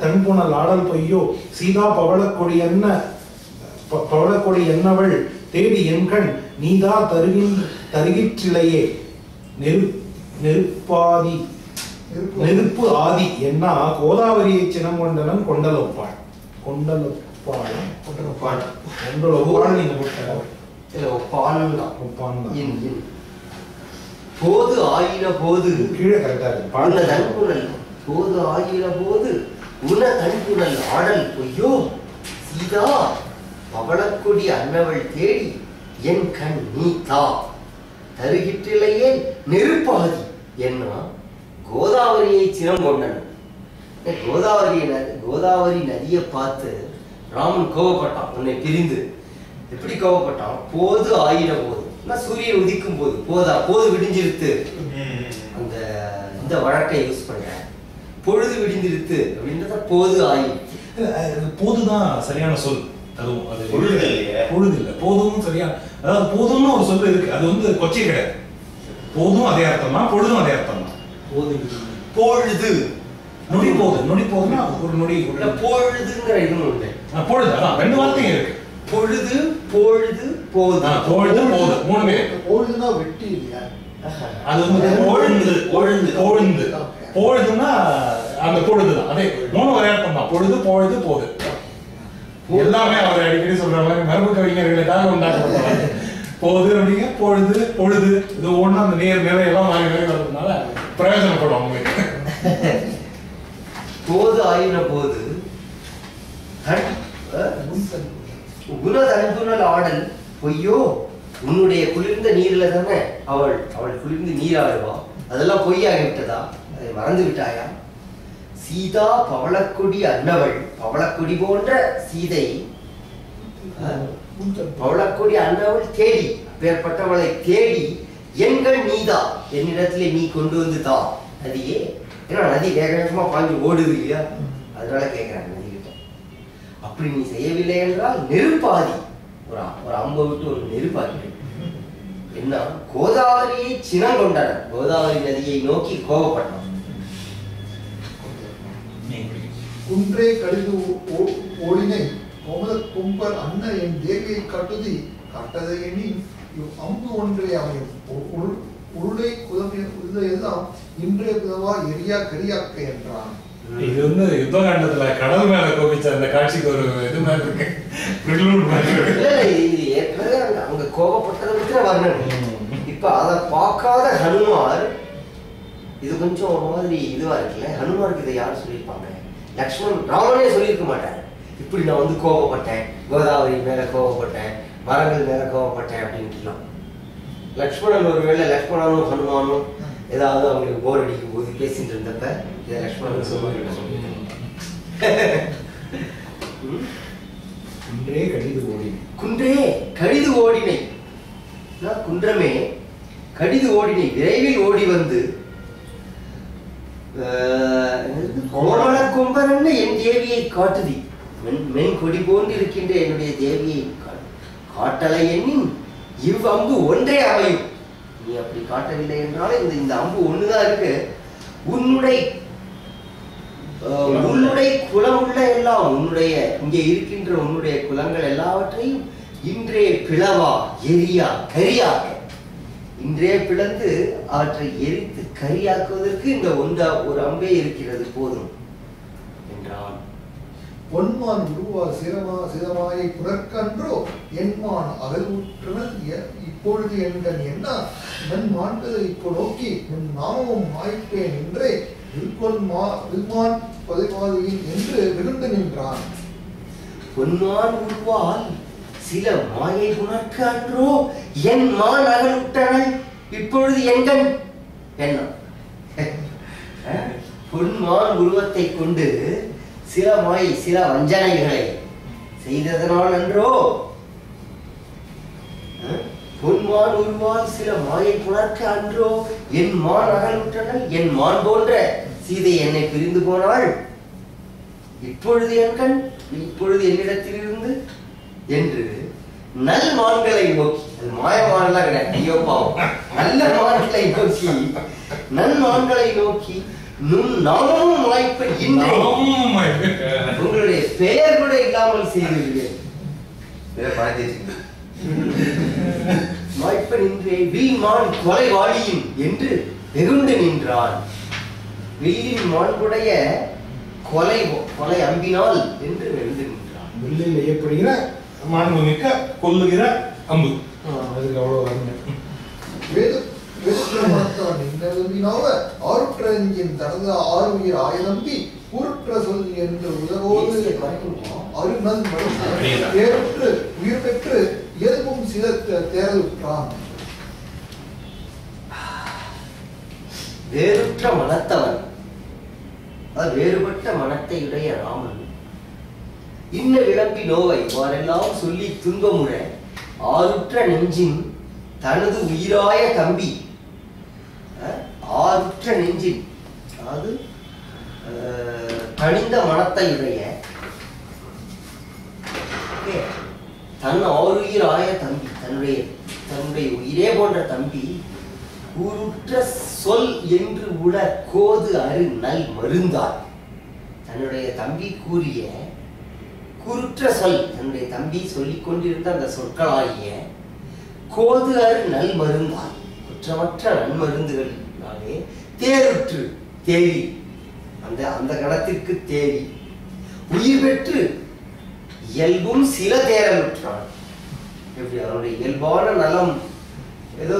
தன்புணல் ஆடல் பொய்யோ சீதா பவளக்கொடி என்னவள் தேடி என்கண் நீதா தருகிற்றிலையே நெருப்பு ஆதி என்ன கோதாவரியை சினம் கொண்டனன் கொண்டலொப்பாள் நீங்க போது ஆயின போது கீழே கரெக்டா இருக்கு. போது ஆகிற போது உன தன்புணல் ஆடல் பொய்யோ சீதா பவளக்கொடி அன்னவள் தேடி என் கண் நீதா தருகிற்றிலையே நெருப்பாதி என்ன கோதாவரியை சினம் கொண்டன. கோதாவரி நதியை பார்த்து ராமன் கோவப்பட்டான். உன்னை பிரிந்து எப்படி கோவப்பட்டான்? போது ஆயின போது, சூரியன் உதிக்கும் போது, போது விடிஞ்சிருத்து, அந்த இந்த வழக்கை யூஸ் பண்றேன். பொழுது விடிந்திருத்து அப்படின்றத போது ஆயி. போதுதான் சரியான சொல். அதுவும் அது பொழுது இல்லை, போதும் சரியான. அதாவது போதும்னு ஒரு சொல் இருக்கு, அது வந்து கொச்சை கிடையாது. போதும் அதே அர்த்தம் தான், பொழுதும் அதே அர்த்தம் தான். பொழுது நொடி போகுதுன்னா ஒரு நொடி. பொழுதுங்கிற இது உண்டு. பொழுது அதான் ரெண்டு வார்த்தையும் இருக்கு. பொழுது பொழுது போது, பொழுது போது மூணுமே. பொழுதுனா வெட்டி இல்லையா? அது வந்து பொழுதுன்னா அந்த பொழுதுதான். அதே மூணு ஒரே அர்த்தம் தான். பொழுது பொழுது போது எல்லாமே அவர் அடிக்கடி சொல்ற மாதிரி மரபு கவிஞர்களுக்காக உண்டாக்கப்படுறாங்க. போது அப்படிங்க பொழுது இது ஒண்ணு அந்த நேர் நிலை எல்லாம் மாறி வர்றதுனால பிரயோஜனப்படும் அவங்களுக்கு. போது ஆயின போது குணதன்புணல் ஆடல் பொய்யோ உன்னுடைய குளிர்ந்த நீர்ல தானே அவள் குளிர்ந்து நீராடுவா. அதெல்லாம் பொய்யாகிவிட்டதா? அதை மறந்து விட்டாயா? சீதா பவளக்கொடி அன்னவள், பவளக்கொடி போன்ற சீதை, பவளக்கொடி அன்னவள் தேடி, பேர்பட்டவளை தேடி எங்கள் நீதா, என்னிடத்திலே நீ கொண்டு வந்து தா. நதியே, ஏன்னா நதி வேக வேகமா பாஞ்சு ஓடுது இல்லையா, அதனால கேட்கிறாங்க நதி கிட்ட. அப்படி நீ செய்யவில்லை என்றால் நெருப்பாதி, ஒரு அம்பை விட்டு ஒரு நெருப்பாதி. என்ன கோதாவரியை சினம் கொண்டனர், கோதாவரி நதியை நோக்கி கோபப்பட்டான். குன்றே கடிது ஓடினை கோமத கும்பர் அன்ன என் தேவியை காட்டுதி காட்டதை எண்ணி அம்பு ஒன்றே அமையும் உருளை குதமையெல்லாம் இன்றைய குதவா எரியா கரியாக்க என்றான். இது வந்து யுத்தகாண்டத்துல கடல் மேல கோபிச்ச அந்த காட்சிக்கு ஒரு இது மாதிரி இருக்கு. அவங்க கோபப்பட்டதை பற்றி வர்ணனை. இப்ப அதை பார்க்காத ஹனுமார், இது கொஞ்சம் ஒரு மாதிரி இதுவா இருக்குல்ல. ஹனுமாருக்கு இதை யாரும் சொல்லியிருப்பாங்க? லக்ஷ்மண், ராமனே சொல்லியிருக்க மாட்டார். இப்படி நான் வந்து கோபப்பட்டேன், கோதாவரி மேல கோபப்பட்டேன், மரங்கள் மேல கோபப்பட்டேன் அப்படின்ட்டுலாம். லக்ஷ்மணன் ஒருவேளை லக்ஷ்மணனும் ஹனுமானும் ஏதாவது அவங்களுக்கு போர் அடிக்கும் போது பேசிட்டு இருந்தப்ப இதை லக்ஷ்மணன் சொல்லுவாங்க. குன்றே கடிது ஓடினை, குன்றே கடிது ஓடினை, குன்றமே கடிது ஓடினை, விரைவில் ஓடி வந்து கோமள கும்பரன் என் தேவியை காட்டுதி, மென் கொடி போன்று இருக்கின்ற என்னுடைய தேவியை காட்டலை எண்ணின் இவ் அம்பு ஒன்றே அமையும். நீ அப்படி காட்டவில்லை என்றால் இந்த அம்பு ஒண்ணுதான் இருக்கு. உன்னுடைய குலம் உள்ள எல்லாம், உன்னுடைய இங்கே இருக்கின்ற உன்னுடைய குலங்கள் எல்லாவற்றையும் இன்றே பிளவா எரியா கரியாக்க, இன்றே பிளந்து அவற்றை எரித்து கரியாக்குவதற்கு இந்த ஒரு அம்பே இருக்கிறது, போதும் என்றான். பொன்மான் உருவா சிரமாயை புறக்கன்றோ என்மான் அகல்வுற்றனல் இப்பொழுது என்கண் என்ன நன் மான்களை இப்போ நோக்கி உன் நாமமும் மாய்ப்பேன் என்றே வில்மான் பதைபாதையின் என்று விழுந்து நின்றான். பொன்மான் உருவால் சில மாயை உனக்கு அன்றோ என் மான் அகலுட்டனல் இப்பொழுது என்கண் என்ன. பொன்மான் உருவத்தை கொண்டு சில மாயை சில வஞ்சனைகளை செய்ததனால் அன்றோ, பொன்மான் உருவால் சில மாயை புணர்க்க அன்றோ என் மான் அகலுற்றனல், என் மான் போன்ற சீதை என்னை பிரிந்து போனாள். இப்பொழுது என் கண், இப்பொழுது என்னிடத்திலிருந்து என்று நல் மான்களை நோக்கி, அது மாயமானலாம் கிடையாது, ஐயோ பாவம், நல்ல மான்களை நோக்கி, நன் மான்களை நோக்கி நுண் நாமமும் வாய்ப்பை இன்றே இல்லாமல் செய்திருக்கிறேன். மாய்ப்ப நின்றே வீமான் கொலை வாழியும் என்று வெகுண்டு நின்றான். வெயிலின் மாண்புடைய கொலை அம்பினால் என்று வெகுண்டு நின்றான். வெள்ளில் ஏற்படுகிற மாண்பு மிக்க கொல்லுகிற அம்பு. அதுக்கு அவ்வளவு வருங்க. ஆறுற்றஞ்சின் தனது ஆறுயிர் ஆயநம்பி கூற்ற சொல் என்று உதவோடு அருநன் தேருற்று உயிர் பெற்று இயல்பும் சில தேரலுற்றான். வேறுற்ற மனத்தவன், வேறுபட்ட மனத்தை உடைய ராமன் இன்ன விளம்பி நோவை இவ்வாறெல்லாம் சொல்லி துன்பமுற ஆறுற்ற நெஞ்சின் தனது உயிராய தம்பி, ஆறுற்ற நெஞ்சின் அதாவது கனிந்த மனத்தையுடைய தன் ஆறுயிராய தம்பி, தன்னுடைய உயிரே போன்ற தம்பி கூறுற்ற சொல் என்று உட கோது அரு நல் மருந்தார். தன்னுடைய தம்பி கூறிய கூறுற்ற சொல், தன்னுடைய தம்பி சொல்லிக் கொண்டிருந்த அந்த சொற்களாகிய கோது அரு நல் மருந்தார், குற்றமற்ற நன்மருந்துகளினாலே தேருற்று தேவி, அந்த கடத்திற்கு தேவி உயிர் பெற்று இயல்பும் சில தேரலுற்றான். எப்படி அவனுடைய இயல்பான நலம் ஏதோ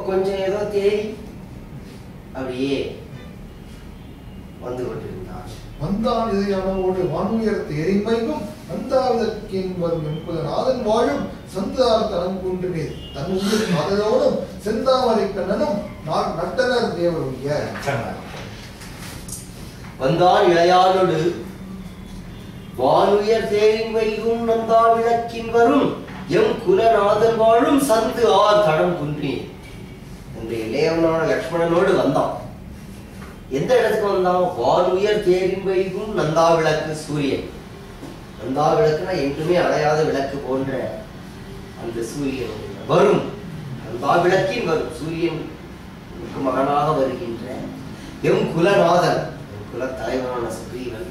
கொஞ்சம் ஏதோ தேடி அப்படியே வந்து கொண்டிருந்தான். வந்தான் இதையானோடு வானுயர்த்து எரிமைக்கும் வந்தாவிதற்கின் வரும் என்பது நாதன் வாழும் சந்தார் தனம் குன்றினேன் தன் உயிர் காதலோடும் செந்தாமரை கண்ணனும் நட்டனர் தேவருடைய. வந்தான் இளையானோடு வானுயர் தேரிமைக்கும் நந்தா விளக்கின் வரும் எம் குலநாதன் வாழும் சந்து ஆர் தடம் குன்றேன். இந்த இளையவனான லக்ஷ்மணனோடு வந்தான். எந்த இடத்துக்கு வந்தான்? வானுயர் தேரின் வைகும் நந்தா விளக்கு சூரியன். நந்தா விளக்குனா என்றுமே அடையாத விளக்கு போன்ற அந்த சூரியன் வரும், நந்தா விளக்கின் வரும் சூரியனுக்கு மகனாக வருகின்ற எம் குலநாதன், எம் குல தலைவனான சுக்ரீவன்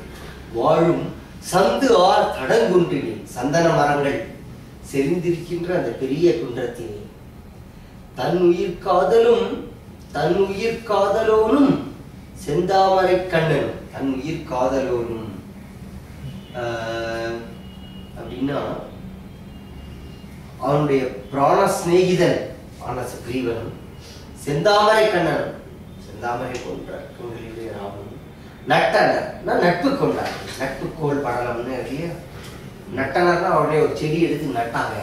வாழும் சந்து ஆர் தடங்குன்றினே, சந்தன மரங்கள் செறிந்திருக்கின்ற அந்த பெரிய குன்றத்திலே தன் உயிர் காதலோனும் செந்தாமரை கண்ணனும், தன் உயிர் காதலோனும் அப்படின்னா அவனுடைய பிராண சிநேகிதன் ஆன சுக்ரீவனும் செந்தாமரை கண்ணனும், செந்தாமரை கொன்றார் கண்களிலே ராமன் நட்டனர் நட்பு கொண்டார். நட்பு கோல் படலம்னு இல்லையா? நட்டனர்னா உடனே ஒரு செடி எடுத்து நட்டாங்க.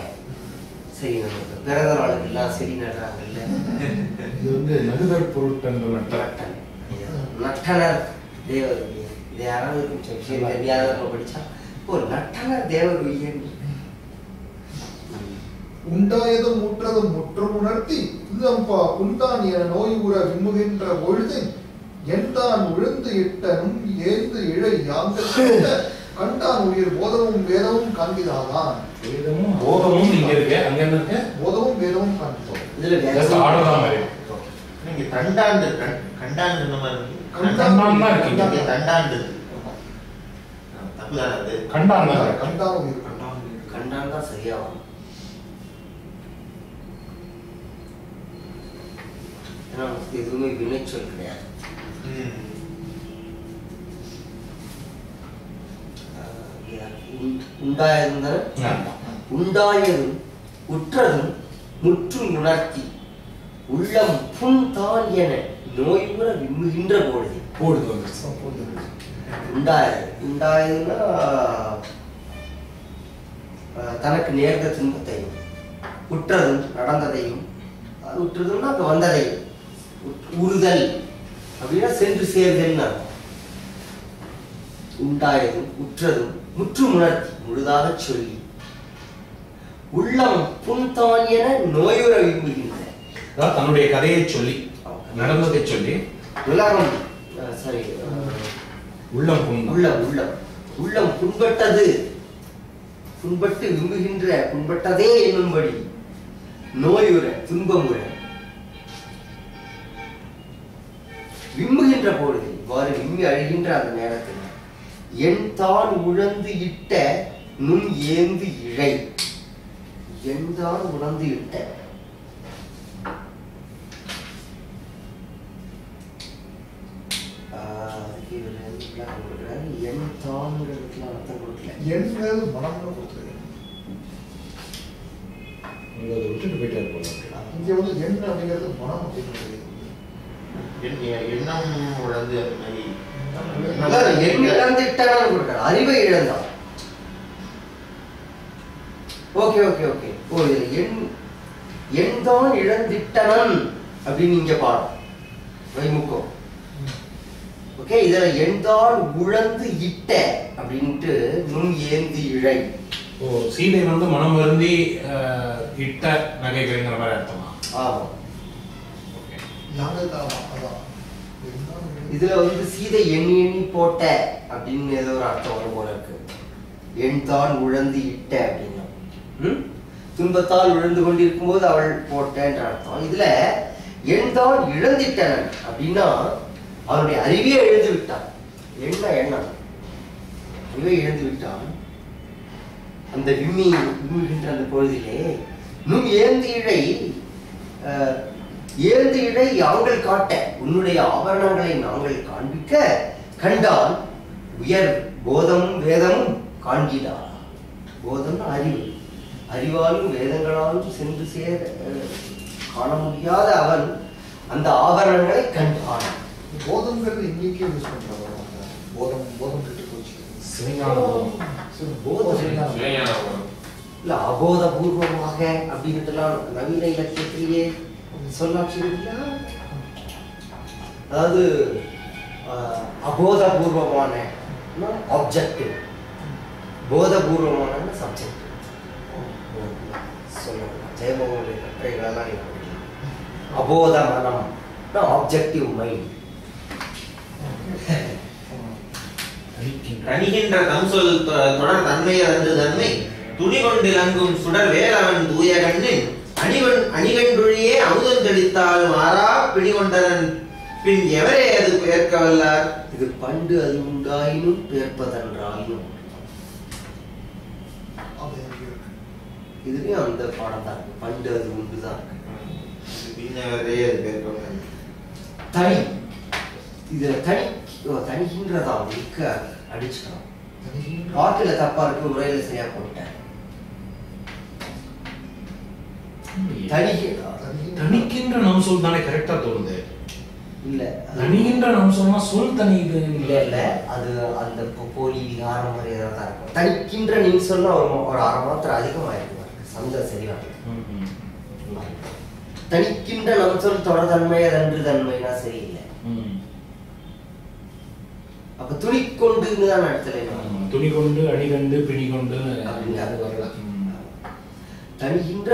சரி, நமக்கு பிறந்த நாளுக்கு எல்லாம் செடி நடுறாங்கல்ல, இது வந்து நடுதல் பொருட்கள் நட்டனர் தேவர். இது யாராவது கொஞ்சம் படிச்சா ஒரு நட்டனர் தேவர் உயர் உண்டாயதும் ஊற்றதும் முற்றும் உணர்த்தி உந்தம்பா உண்டான் என நோய் உற விம்முகின்ற பொழுது என்தான் விழுந்து இட்டனும் ஏந்து இழை யாங்க கண்டான் உயிர் போதமும் வேதமும் காண்பிதாதான். வேதமும் போதமும் இங்க இருக்கு, அங்க இருக்கு போதமும் வேதமும் காண்பிதோம். இதுல ஆடலாம் மாதிரி நீங்க தண்டாண்டு கண்டாண்டு மாதிரி கண்டான் தான் இருக்கு. தண்டாண்டு தப்புதானே அது? கண்டான் தான் கண்டான் உயிர் கண்டான் தான் சரியாகும். ஏன்னா எதுவுமே வினைச்சொல் கிடையாது. உண்டாயதும் உற்றதும் முற்றும் உணர்த்தி உள்ளம் புண் தான் என நோய்புற விம்முகின்ற பொழுது உண்டாயதுன்னா தனக்கு நேர்ந்த துன்பத்தையும் உற்றதும் நடந்ததையும், உற்றதும்னா அப்ப வந்ததையும், உறுதல் அப்படின்னா சென்று சேர்தல். உண்டாயதும் உற்றதும் முற்றும் உணர்த்தி முழுதாக சொல்லி உள்ளம் புண்தான் என நோயுற விரும்புகின்ற, தன்னுடைய கதையை சொல்லி நடந்ததை சொல்லி உலகம் சரி உள்ளம் உள்ளம் புண்பட்டது, புண்பட்டு விரும்புகின்ற புண்பட்டதே என்னும்படி நோயுற துன்பமுற விம்முகின்ற பொழுது, இவ்வாறு விம்மி அழுகின்ற அந்த நேரத்தில் என் தான் உழந்து இட்ட நுண் ஏந்து இழை எண்தான் உணர்ந்து இட்ட. அதுக்கு இவர் கொடுக்குறாரு எண் தான்ங்கிறதுக்குலாம் அர்த்தம் கொடுக்கல. எண்கள் மனம்னு கொடுத்துருக்கேன். நீங்க அதை விட்டுட்டு போயிட்டே போல. இங்க வந்து எண் அப்படிங்கிறது மனம் அப்படின்னு எண்ணம் உழந்து அது மாதிரி எண் இழந்துட்டான்னு கொடுக்குறாரு. அறிவை இழந்தான். Okay okay okay. ஓ எண் எண்தான் இழந்திட்டனன் அப்படின்னு இங்க பாடம் வைமுக்கம். ஓகே, இதுல எண்தான் உழந்து இட்ட அப்படின்ட்டு நுண் ஏந்தி இழை. ஓ சீதை வந்து மனம் வருந்தி இட்ட நகைகள்ங்கிற மாதிரி அர்த்தமா? ஆமா. ஓகே. நாங்கள் அதான் இதுல வந்து சீதை எண்ணி எண்ணி போட்ட அப்படின்னு ஏதோ ஒரு அர்த்தம் வரும் போல இருக்கு. எண் தான் உழந்து இட்ட அப்படின்னா துன்பத்தால் விழுந்து கொண்டிருக்கும் போது அவள் போட்டன்ற அர்த்தம். இதுல எண் தான் இழந்திட்டனன் அப்படின்னா அவனுடைய அறிவே இழந்து விட்டான். எண்ணம் அறிவை இழந்து விட்டான். அந்த விம்மிகின்ற அந்த பொழுதிலே நும் ஏந்து இழை ஏந்து இழை யாங்கள் காட்ட உன்னுடைய ஆபரணங்களை நாங்கள் காண்பிக்க கண்டான் உயர் போதமும் வேதமும் காண்கிறார். போதம் அறிவு, அறிவாலும் வேதங்களாலும் சென்று சேர காண முடியாத அவன் அந்த ஆபரணங்களை கண்டான். போதம்ங்கிறது இங்கேயே யூஸ் பண்றாங்க. போதம் போதம் கிட்ட போச்சு. சிவஞான போதம். இல்ல அபோதபூர்வமாக அப்படின்றதுலாம் நவீன இலக்கியத்திலேயே சொல்லாட்சி இருக்குல்ல. அதாவது அபோதபூர்வமான ஆப்ஜெக்டிவ், போதபூர்வமான சப்ஜெக்ட் சொல்லலாம். ஜெயமோகனுடைய கட்டுரைகளெல்லாம் நீங்க படிக்கலாம். அபோத மனம் ஆப்ஜெக்டிவ் மைண்ட். கணிகின்ற தம் சொல் தொடர் தன்மை அன்று தன்மை துணி கொண்டு இலங்கும் சுடர் வேலவன் தூய கண்ணின் அணிகண்டொழியே அமுதம் தெளித்தால் மாறா பிணிகொண்டனன் பின் எவரே அது பெயர்க்க வல்லார். இது பண்டு அது உண்டாயினும் பேர்ப்பதன்றாயினும். இதுலயும் அந்த பாடம் தான் இருக்கு. பண்டு அது உண்டுதான் இருக்கு. பின் எவரே அது பெயர்க்க வல்லார். தனி இதுல தனிகின்றதா இருக்க அடிச்சுக்கலாம். வாக்குல தப்பா இருக்கு, உரையில சரியா போட்டேன். தனிக்கின்ற நம் சொல் தானே கரெக்டா தோணுது. இல்ல தனிக்கின்ற நம் சொன்னா சொல் தனி இது இல்ல இல்ல அது அந்த போலி விகாரம் மாதிரி ஏதாவது தான் இருக்கும். தனிக்கின்ற நீ சொன்னா ஒரு அரை மாத்திரம் அதிகமா இருக்கு. சந்த சரியா தனிக்கின்ற நம் சொல் தொடர்தன்மை அதன்று தன்மைனா சரியில்லை. அப்ப துணி கொண்டு தான் நடத்தல. துணி கொண்டு அணிகண்டு பிணி கொண்டு அது வரல. தனிகின்ற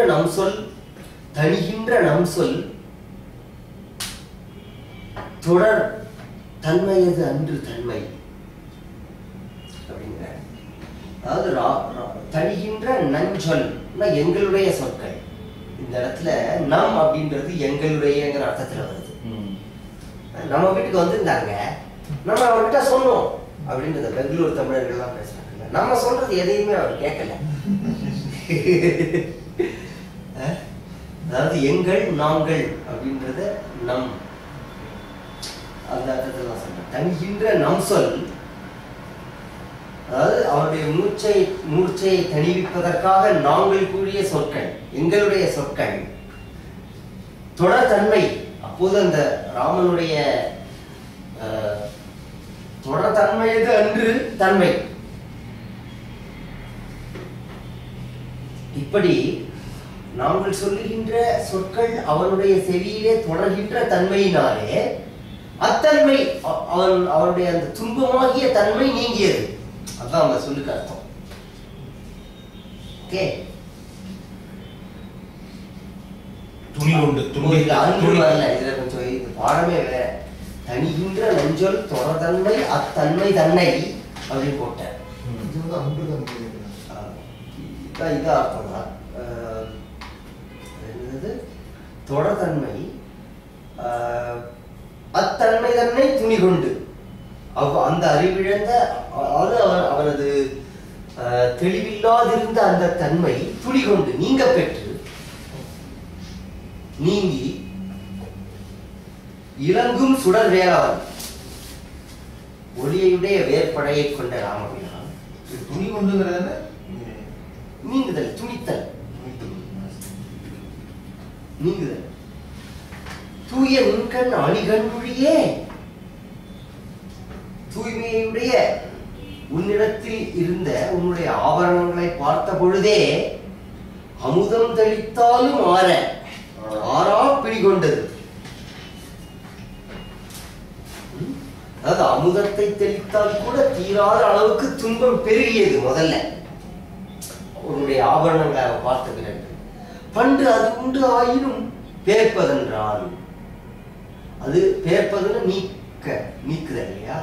நம் சொல் தொடர் தன்மையது அன்று தன்மை அப்படிங்கிற. அதாவது தனிகின்ற நஞ்சொல் எங்களுடைய சொற்கள். இந்த இடத்துல நம் அப்படின்றது எங்களுடையங்கிற அர்த்தத்துல வருது. நம்ம வீட்டுக்கு வந்திருந்தாங்க, நம்ம அவர்கிட்ட சொன்னோம் அப்படின்றத பெங்களூர் தமிழர்கள்லாம் பேசுறாங்க. நம்ம சொல்றது எதையுமே அவர் கேட்கல. அதாவது எங்கள் நாங்கள் அப்படின்றத நம் அந்த அர்த்தத்துல தான் சொல்றேன். தனிகின்ற நம் சொல் அதாவது அவருடைய மூர்ச்சையை தணிவிப்பதற்காக நாங்கள் கூறிய சொற்கள், எங்களுடைய சொற்கள் தொடர் தன்மை. அப்போது அந்த ராமனுடைய தொடர் தன்மையது அன்று தன்மை. இப்படி நாங்கள் சொல்லுகின்ற சொற்கள் அவனுடைய செவியிலே தொடர்கின்ற தன்மையினாலே அத்தன்மை அவனுடைய அந்த துன்பமாகிய தன்மை நீங்கியது. அதான் அந்த சொல்லுக்கு அர்த்தம். ஓகே, துணி கொண்டு வரல. இதுல கொஞ்சம் இது பாடமே வேற. தனிகின்ற நஞ்சொல் தொடர்தன்மை அத்தன்மை தன்னை அப்படின்னு போட்டேன். இது அர்த்தம் தான். தொடர்தன்மை அத்தன்மை தன்னை துணி கொண்டு அந்த அறிவிழந்த அவனது தெளிவில்லாதிருந்த அந்த தன்மை துளி கொண்டு நீங்க பெற்று நீங்கி இலங்கும் சுடர் வேளாண் ஒளியுடைய வேற்படையை கொண்ட ராமபிரான் துணி கொண்டுங்கிறது நீங்குதல் துணித்தல் நீங்குதல் தூய நுண்கண் அணிகண்குழியே தூய்மையுடைய உன்னிடத்தில் இருந்த உன்னுடைய ஆபரணங்களை பார்த்த பொழுதே அமுதம் தெளித்தாலும் ஆறா பிடிகொண்டது. அதாவது அமுதத்தை தெளித்தால் கூட தீராத அளவுக்கு துன்பம் பெருகியது. முதல்ல உன்னுடைய ஆபரணங்களை பார்த்த பிறகு பண்டு அது உண்டு ஆயினும் பேர்ப்பதென்றால் அது பேர்ப்பதுன்னு நீக்குதல் இல்லையா,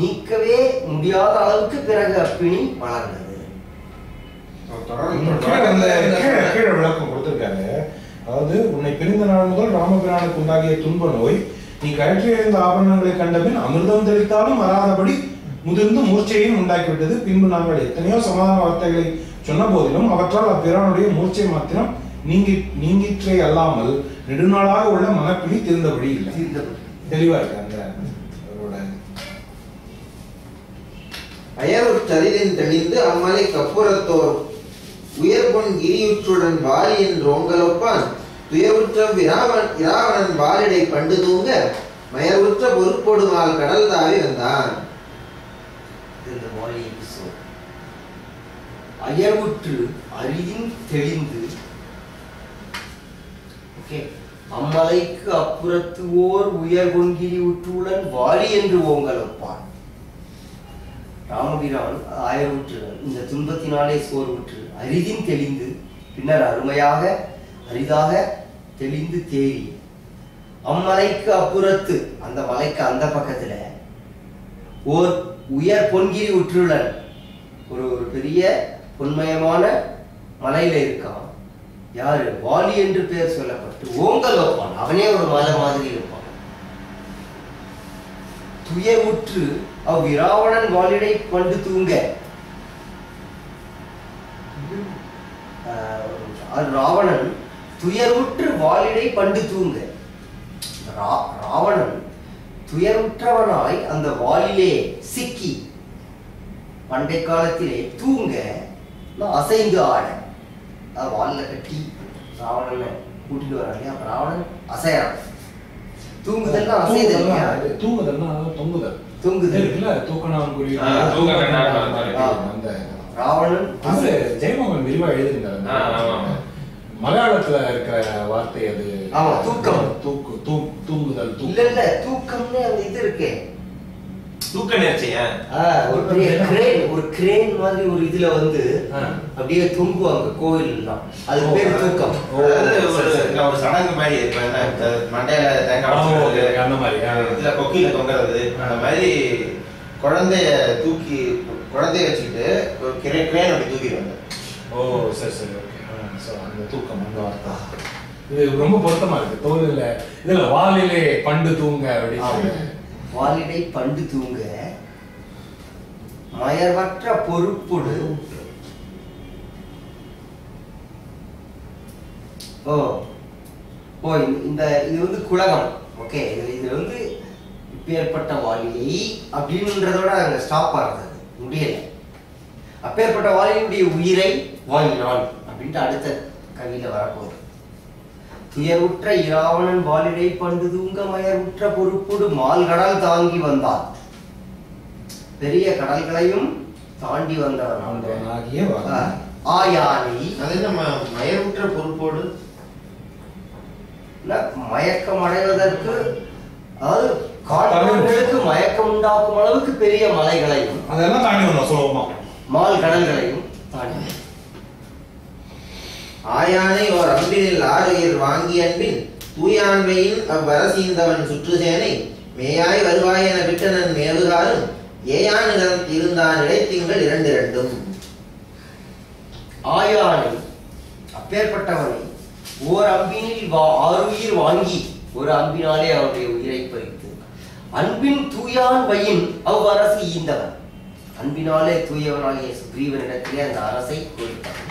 நீக்கவே முடியாத அளவுக்கு பிறகு அப்பிணி வளர்ந்தது. கீழே விளக்கம் கொடுத்திருக்காரு. அதாவது உன்னை பிரிந்த நாள் முதல் ராமபிரானுக்கு உண்டாகிய துன்ப நோய் நீ கழற்றி எழுந்த ஆபரணங்களை கண்டபின் அமிர்தம் தெளித்தாலும் வராதபடி முதிர்ந்து மூர்ச்சையும் உண்டாக்கிவிட்டது. பின்பு நாங்கள் எத்தனையோ சமாதான வார்த்தைகளை சொன்ன போதிலும் அவற்றால் அப்பிரானுடைய மூர்ச்சை மாத்திரம் நீங்கிற்றே அல்லாமல் நெடுநாளாக உள்ள மனப்பிணி தீர்ந்தபடி இல்லை. தெளிவா இருக்கு அந்த அயருற்றதிலின் தெளிந்து அம்மலை கப்புறத்தோர் உயர்பொன் கிரியுற்றுடன் வாரி என்று ஓங்கலொப்பான் துயருற்ற இராவணன் வாரிடை பண்டு தூங்க மயருற்ற பொறுப்பொடுமால் கடல் தாவி வந்தான். அயர்வுற்று அரிதின் தெளிந்து அம்மலைக்கு அப்புறத்து ஓர் உயர் பொன்கிரி உற்றுடன் வாரி என்று ஓங்கலொப்பான். ராமபிரான் ஆயவுற்று இந்த துன்பத்தினாலே சோர்வுற்று அரிதின் தெளிந்து பின்னர் அருமையாக அரிதாக தெளிந்து தேறி அம்மலைக்கு அப்புறத்து அந்த மலைக்கு அந்த பக்கத்துல ஓர் உயர் பொன்கிரி உற்றுடன் ஒரு பெரிய பொன்மயமான மலையில இருக்கான். யாரு? வாலி என்று பெயர் சொல்லப்பட்டு ஓங்கல் வைப்பான். அவனே ஒரு மலை மாதிரி இருப்பான். துயவுற்று அவ்விராவணன் வாலிடை பண்டு தூங்க ராவணன் துயருற்று வாலிடை பண்டு தூங்க ராவணன் துயருற்றவனாய் அந்த வாலிலே சிக்கி பண்டை காலத்திலே தூங்க அசைந்து ஆட வாலில கட்டி ராவணனை கூட்டிட்டு வராங்க. அப்ப ராவணன் அசையான். தூங்குதல்னா அசைதல், தூங்குதல்னா தொங்குதல். தூங்குதல் இல்ல தூக்கணான் குறி அந்த ராவணன் ஜெயமோகன் விரிவா எழுதியிருந்தாரு. மலையாளத்துல இருக்கிற வார்த்தை அது. ஆமா, தூக்கம். தூங்குதல். இல்ல இல்ல தூக்கம்னு அந்த இது இருக்கே, தூக்க நேர்ச்சியா ஒரு பெரிய கிரேன், ஒரு கிரேன் மாதிரி ஒரு இதுல வந்து அப்படியே தூங்குவாங்க கோயில் எல்லாம். அது பேர் தூக்கம். ஒரு சடங்கு மாதிரி மண்டையில தேங்காய் அந்த மாதிரி இதுல கொக்கில தொங்குறது அந்த மாதிரி குழந்தைய தூக்கி குழந்தைய வச்சுக்கிட்டு ஒரு கிரேன் அப்படி தூக்கிடுவாங்க. ஓ சரி சரி, ஓகே. அந்த தூக்கம் அந்த வார்த்தை இது ரொம்ப பொருத்தமா இருக்கு. தோல்ல இதுல வாலிலே பண்டு தூங்க அப்படின்னு. வாலிடை பண்டு தூங்க மயர்வற்ற பொறுப்புடு. ஓ ஓ இந்த இது வந்து குலகம். ஓகே, இது வந்து இப்பேற்பட்ட வாலியை அப்படின்றதோட அங்க ஸ்டாப் ஆகுது, முடியல. அப்பேற்பட்ட வாலியுடைய உயிரை வாங்கினான் அப்படின்ட்டு அடுத்த கவியில வரப்போகுது. துயருற்ற இராவணன் வாலிடை பண்டு தூங்க மயருற்ற பொறுப்புடு மால்கடல் தாங்கி வந்தான். பெரிய கடல்களையும் தாண்டி வந்தவன் ஆயானை. அது என்ன மயருற்ற பொறுப்போடு? மயக்கம் அடைவதற்கு, அதாவது காடுகளுக்கு மயக்கம் உண்டாக்கும் அளவுக்கு பெரிய மலைகளையும் அதெல்லாம் தாண்டி வந்தோம் சுலபமா. மால் கடல்களையும் தாண்டி ஆயானை ஓர் அம்பினில் ஆறுயிர் வாங்கி அன்பின் தூயாண்மையின் அவ்வரசீந்தவன் சுற்றுசேனை மேயாய் வருவாய் என விட்டனன் மேவுகாரும் ஏயான் இருந்தான் இடைத்திங்கள் 2 ஆயானை அப்பேற்பட்டவனை ஓர் அம்பினில் ஆறுயிர் வாங்கி, ஒரு அம்பினாலே அவருடைய உயிரை பறித்து அன்பின் தூயான் வையின் அவ்வரசு ஈந்தவன். அன்பினாலே தூயவனாகிய சுக்ரீவனிடத்திலே அந்த அரசை கொடுத்தான்.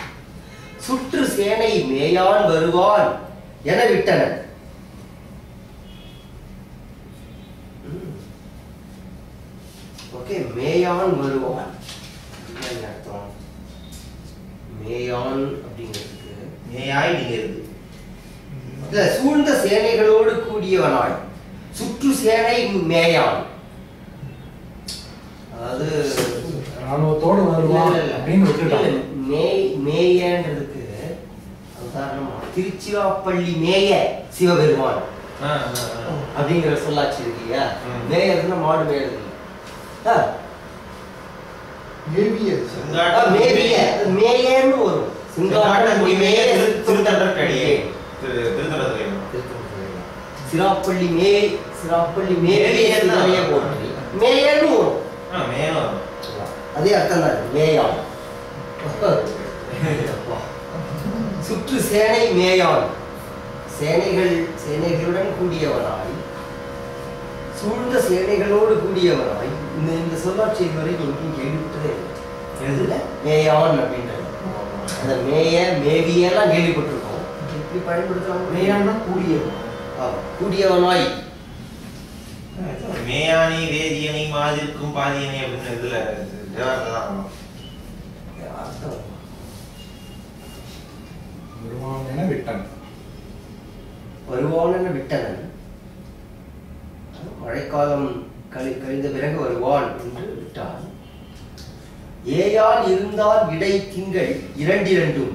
சுற்று சேனை மேயான் வருவான் என விட்டனன். ஓகே, மேயான் வருவான் என்ன அர்த்தம்? மேயான் அப்படிங்கிறதுக்கு மேயாய் நிகழ்வு. இல்ல, சூழ்ந்த சேனைகளோடு கூடியவனாய். சுற்று சேனை மேயான், அதாவது ராணுவத்தோடு வருவான் அப்படின்னு விட்டுட்டாங்க. மேயன்றதுக்கு உதாரணமா திருச்சிராப்பள்ளி மேய சிவபெருமான் அப்படிங்கிற சொல்லாச்சு இருக்கு இல்லையா? மேயதுன்னா மாடு மேயது. மேயன்னு வரும். சிராப்பள்ளி மேய், சிராப்பள்ளி மேய போட்டு மேயன்னு வரும். அதே அர்த்தம் தான் மேயான். சுற்று சேனை மேயான், சேனைகளுடன் கூடியவனாய், சூழ்ந்த சேனைகளோடு கூடியவனாய். இந்த சொல்லாட்சி வரை எங்கேயும் கேள்விப்பட்டதே இல்லை. மேயான் அப்படின்றது அந்த மேவியெல்லாம் கேள்விப்பட்டிருக்கோம். எப்படி பயன்படுத்தலாம்? மேயான்னா கூடியவன், கூடியவனாய். மேயானி வேதியனை மாதிருக்கும் பாதியனை அப்படின்னு இதுல வருவான் என விட்டனன். வருவான் என விட்டனன். மழைக்காலம் கழிந்த பிறகு வருவான் என்று விட்டான். ஏயான் இருந்தால் இடை திங்கள் இரண்டிரண்டும்.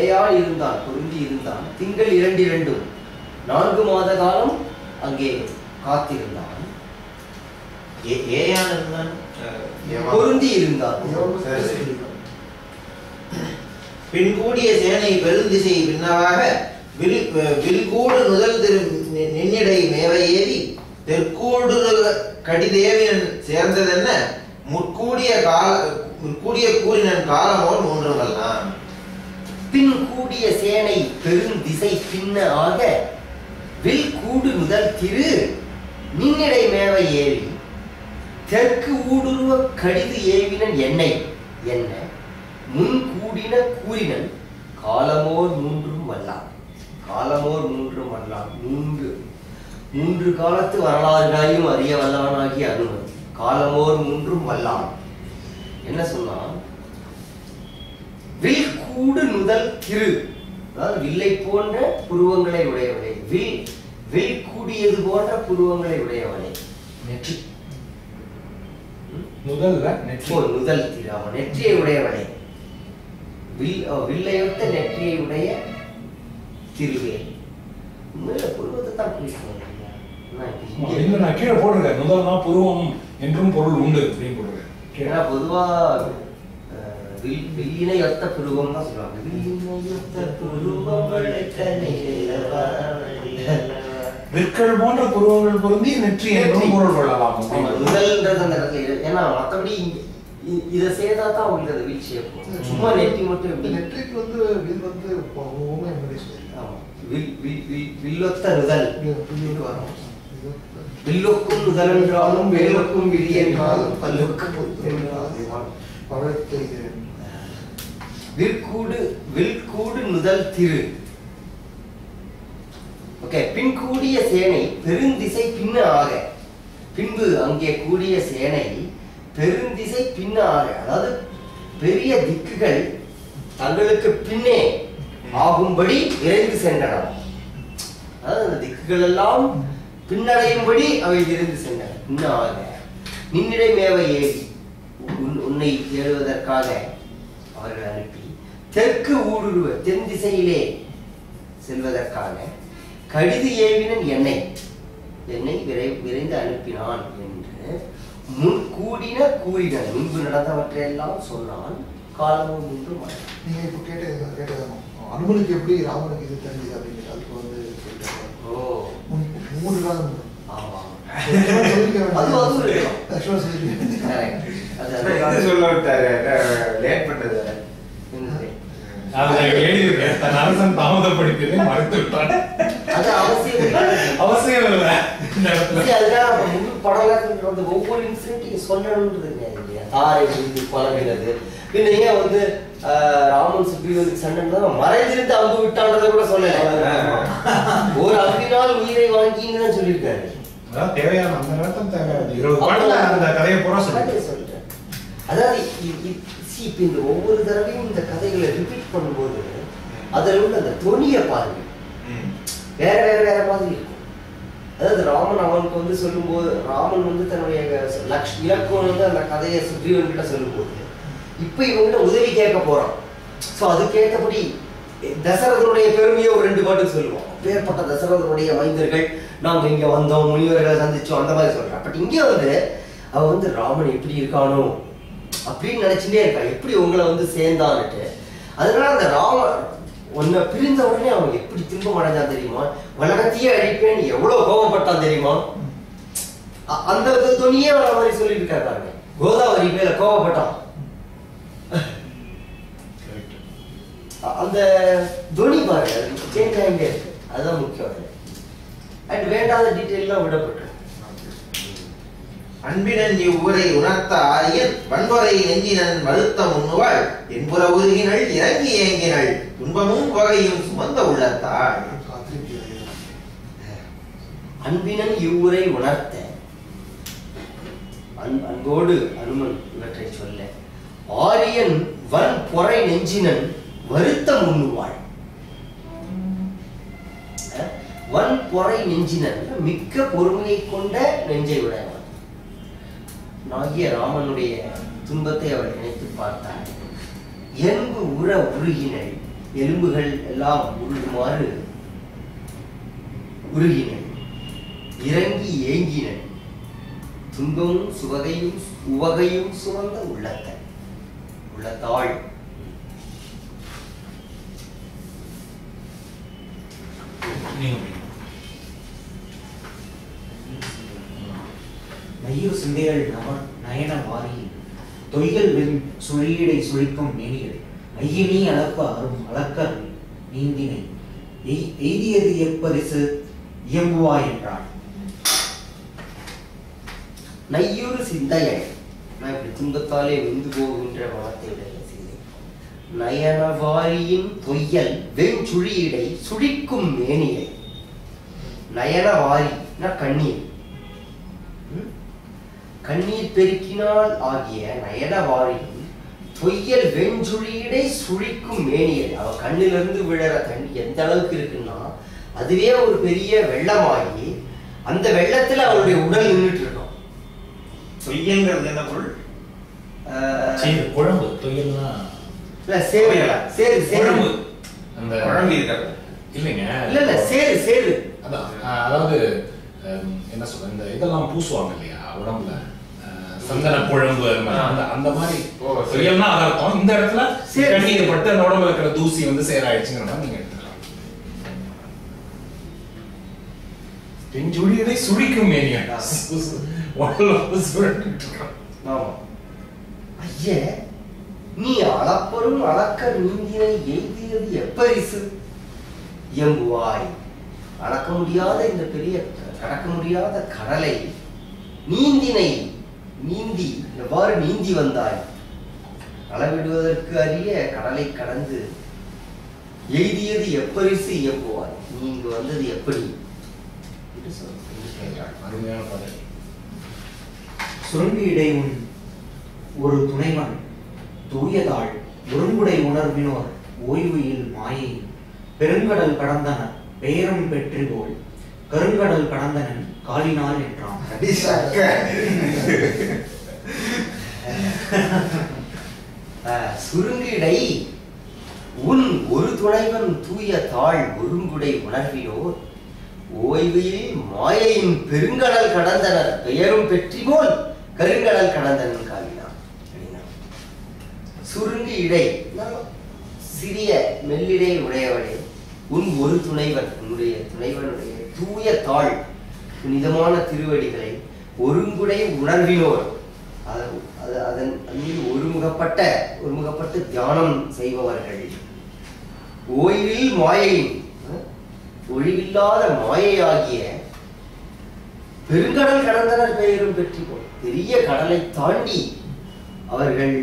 ஏயான் இருந்தான், பொருந்தி இருந்தான். திங்கள் இரண்டிரண்டும் 4 மாத காலம் அங்கே காத்திருந்தான். பொருந்தி இருந்தான். பின்கூடிய சேனை பெருந்திசை பின்னவாக வில்கூடு முதல் நின்னிடை மேவை ஏறி தெற்கூடு கடிதேவியன் சேர்ந்ததென்ன முற்கூடிய கூறினன் காலமோர் மூன்றுமெல்லாம். பின் கூடிய சேனை பெருந்திசை பின்ன ஆக வில் கூடு முதல் திரு நின்னிடை மேவை ஏறி தெற்கு ஊடுருவ கடிது ஏவினன் எண்ணெய் என்ன முன் கூடின கூறினன் காலமோர் மூன்றும் வல்லான். காலமோர் மூன்றும் வல்லான். மூன்று காலத்து வரலாறுகளையும் அறிய வல்லானாகிய அனுமன். காலமோர் மூன்றும் வல்லான் என்ன சொன்னான்? வில் கூடு முதல் திரு, அதாவது வில்லை போன்ற புருவங்களை உடையவளே, வில் கூடியது போன்ற புருவங்களை உடையவளே. நெற்றி முதல் திரு, அவன் நெற்றியை உடையவளே. வில்லையொத்த நெற்றியை உடைய திருவே. உண்மையில புருவத்தை தான் குறிக்கணும். நான் கீழே போட்டிருக்கேன். முதல் தான் புருவம் என்றும் பொருள் உண்டு அப்படின்னு போட்டிருக்கேன். ஏன்னா பொதுவா வில்லினை ஒத்த புருவம் தான் சொல்லுவாங்க. விற்கள் போன்ற புருவங்கள் பொருந்தி நெற்றி என்றும் பொருள் கொள்ளலாம். முதல்ன்றது அந்த இடத்துல. ஏன்னா மற்றபடி இதை செய்தா தான் அவங்களுக்கு அந்த வீழ்ச்சி இருக்கும். சும்மா நெற்றி மட்டும் நெற்றிக்கு வந்து வில் வந்து வில்லொத்த நுதல் வில்லொக்கும் நுதல் என்றாலும் வேலொக்கும் விழி என்றாலும் பல்லுக்கும் வில்கூடு நுதல் திரு. ஓகே, பின் கூடிய சேனை பெருந்திசை பின்ன ஆக. பின்பு அங்கே கூடிய சேனை பெருந்திசை பின்ன ஆக, அதாவது பெரிய திக்குகள் தங்களுக்கு பின்னே ஆகும்படி விரைந்து சென்றன. அதாவது அந்த திக்குகள் எல்லாம் பின்னடையும்படி அவை விரைந்து சென்றன. பின்ன ஆக நின்னிடை மேவை ஏறி உன்னை தேடுவதற்காக அவர்கள் அனுப்பி தெற்கு ஊடுருவ தென் திசையிலே செல்வதற்காக கடிது ஏவினன் என்னை விரைந்து அனுப்பினான் என்று முன் கூடின கூறினான். முன்பு நடந்தவற்றையெல்லாம் சொன்னான். காலமும் முன்பு மழை. நீங்க இப்ப கேட்டதானோ அனுமனுக்கு எப்படி ராமனுக்கு இது தெரிஞ்சது அப்படிங்கிறது அதுக்கு வந்து ஓ 3 காலம். ஆமா, சொல்ல விட்டாரு லேட் பண்றது. தன் அரசன் தாமதப்படுத்தியதை மறுத்து விட்டான். அது அவசியம் அவசியம் இல்லை. இந்த இடத்துல அதுக்காக முழு படம் வந்து ஒவ்வொரு இன்சிடென்ட்டையும் சொல்லணுன்றதுங்க இல்லையா? தாரை விழுந்து பழகினது, பின்ன ஏன் வந்து ராமன் சுக்ரீவனுக்கு சண்டை மறைந்திருந்து அம்பு விட்டான்றதை கூட சொல்லல. ஒரு அம்பினால் உயிரை வாங்கின்னு தான் சொல்லியிருக்காரு. அதான் தேவையான அந்த நேரத்தில் தேவையான 20 பாட்டுல அந்த கதையை பூரா சொல்றேன். அதாவது இப்ப இந்த ஒவ்வொரு தடவையும் இந்த கதைகளை ரிப்பீட் பண்ணும்போது அதுல உள்ள அந்த தொனியை பாருங்க, வேற வேற வேற மாதிரி இருக்கும். அதாவது ராமன் அவனுக்கு வந்து சொல்லும்போது, ராமன் வந்து தன்னுடைய இலக்குவன் வந்து அந்த கதையை சுக்ரீவன் கிட்ட சொல்லும்போது, இப்ப இவங்க உதவி கேட்க போறான். சோ அதுக்கேற்றபடி தசரதனுடைய பெருமையை ஒரு 2 பாட்டுக்கு சொல்லுவோம். பேர்பட்ட தசரதனுடைய மைந்தர்கள் நாங்க இங்க வந்தோம், முனிவர்களை சந்திச்சோம், அந்த மாதிரி சொல்றான். பட் இங்க வந்து அவன் வந்து ராமன் எப்படி இருக்கானோ அப்படின்னு நினைச்சுட்டே இருக்கான், எப்படி உங்களை வந்து சேர்ந்தான்னுட்டு. அதனால அந்த ராமன் உன்னை பிரிந்த உடனே அவன் எப்படி துன்பம் அடைஞ்சான் தெரியுமா? உலகத்தையே அழிப்பேன் எவ்வளவு கோபப்பட்டான் தெரியுமா? அந்த துணியே வர மாதிரி சொல்லிட்டு இருக்காரு. கோதாவரி மேல கோபப்பட்டான், அந்த துணி பாருங்க சேஞ்ச் ஆகிட்டே இருக்கு. அதுதான் முக்கியம். அண்ட் வேண்டாத டீட்டெயிலாம் விடப்பட்டு அன்பினன் இவ்வுரை உணர்த்த ஆரியன் வன்முறை நெஞ்சினன் வருத்தம் உண்ணுவாள் என்புற உருகினள் இறங்கி ஏங்கினள் துன்பமும் வகையும் சுமந்த உள்ளத்தாள். அன்பினன் இவ்வுரை உணர்த்த, அன்போடு அனுமன் இவற்றை சொல்ல, ஆரியன் வன் பொறை நெஞ்சினன் வருத்தம் உண்ணுவாள். வன் பொறை நெஞ்சினன் மிக்க பொறுமையை கொண்ட நெஞ்சை உடையவன். நாகிய ராமனுடைய துன்பத்தை அவள் நினைத்து பார்த்தாள். எலும்பு உற உருகினள், எலும்புகள் எல்லாம் உருகுமாறு உருகினள், இறங்கி ஏங்கினள் துன்பமும் சுவகையும் உவகையும் சுமந்த உள்ளத்தாள். நையூர் சிந்தைகள் நயன வாரி தொய்கள் வெறும் சுழியடை சுழிக்கும் மேனிகள் ஐயனி அளப்ப அரும் அளக்கர் நீந்தினை எய்தியது எப்பரிசு இயம்புவா என்றான். நையூர் சிந்தையை நான் இப்படி துன்பத்தாலே வெந்து போகின்ற வார்த்தையுடைய சிந்தை. நயனவாரியின் தொய்யல் வெஞ்சுழியடை சுழிக்கும் மேனியை. நயனவாரினா கண்ணீர், கண்ணீர் பெருக்கினால் ஆகிய நயனவாரியின் தொய்யல் வெஞ்சுழியடை சுழிக்கும் மேனியை. அவ கண்ணிலிருந்து விழற தண்ணி எந்த அளவுக்கு இருக்குன்னா அதுவே ஒரு பெரிய வெள்ளமாகி அந்த வெள்ளத்துல அவளுடைய உடல் நின்றுட்டு இருக்கும். தொய்யங்கிறது என்ன பொருள்? குழம்பு தொய்யல்னா சேரு குழம்பு. அந்த குழம்பு இருக்காது இல்லைங்க, இல்ல சேரு சேரு. அதான் அதாவது என்ன சொல்ற, இந்த இதெல்லாம் பூசுவாங்க இல்லையா உடம்புல, சந்தன குழம்பு அந்த மாதிரி தொய்யல்னா அது அர்த்தம். இந்த இடத்துல கண்ணீர் பட்டு அந்த உடம்புல இருக்கிற தூசி வந்து சேராயிடுச்சுங்கிற மாதிரி நீங்க எடுத்துக்கலாம். பெஞ்சுழியதை சுழிக்கும் மேனியா ஐய, நீ அளப்பரும் அளக்க நீந்தினை எய்தியது எப்பரிசு இயம்புவாய். அளக்க முடியாத இந்த பெரிய கடக்க முடியாத கடலை நீந்தினை நீந்தி எவ்வாறு நீந்தி வந்தாய். அளவிடுவதற்கு அறிய கடலை கடந்து எய்தியது எப்பரிசு இயம்புவாய். நீ இங்கு வந்தது எப்படி என்று அருமையான பதவி. சுருங்கி இடை உன் ஒரு துணைவன் தூயதாள் ஒருங்குடை உணர்வினோர் ஓய்வுயில் மாயை பெருங்கடல் கடந்தனர் பெயரும் பெற்றி போல் கருங்கடல் கடந்தனன் காலினால் என்றான். சுருங்கிடை உன் ஒரு துணைவன் தூய தாள் ஒருங்குடை உணர்வினோர் ஓய்வில் மாயையின் பெருங்கடல் கடந்தனர் பெயரும் பெற்றி போல் கருங்கடல் கடந்தனன் காலினான். சுருங்கி இடை சிறிய மெல்லிடை உடையவனே, உன் ஒரு துணைவன் உன்னுடைய துணைவனுடைய தூய தாள் புனிதமான திருவடிகளை ஒருங்குடை உணர்வினோர், அதன் மீது ஒருமுகப்பட்டு தியானம் செய்பவர்கள், ஓய்வில் மாயையின் ஒழிவில்லாத மாயையாகிய பெருங்கடல் கடந்தனர் பெயரும் பெற்றி போல். பெரிய கடலை தாண்டி அவர்கள்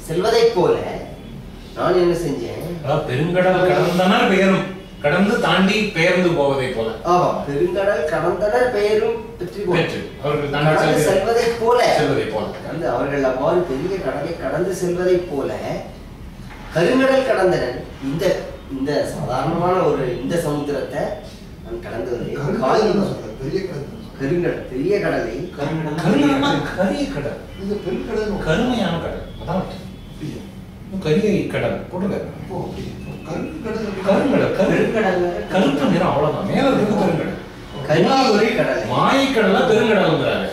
செல்வதைப் போல நான் என்ன செஞ்சேன்? பெருங்கடல் கடந்தனர் பெயரும் கடந்து தாண்டி பெயர்ந்து போவதை போல. ஆமா, பெருங்கடல் கடந்தனர் பெயரும் பெற்றி அவர்கள் செல்வதைப் போல அவர்கள் அவ்வாறு பெரிய கடலை கடந்து செல்வதைப் போல கருங்கடல் கடந்தனர். இந்த சாதாரணமான ஒரு இந்த சமுத்திரத்தை நான் கடந்து வந்தேன். கருங்கடல் பெரிய கடலை கரிய கடல், இது பெருங்கடல், கருமையான கடல், அதான் கரிய கடல் போட்டுருக்காரு. கருப்பு நிறம் அவ்வளவுதான். மேல இருக்கு கருங்கடல். மாயக்கடல பெருங்கடல்ங்கிறாரு.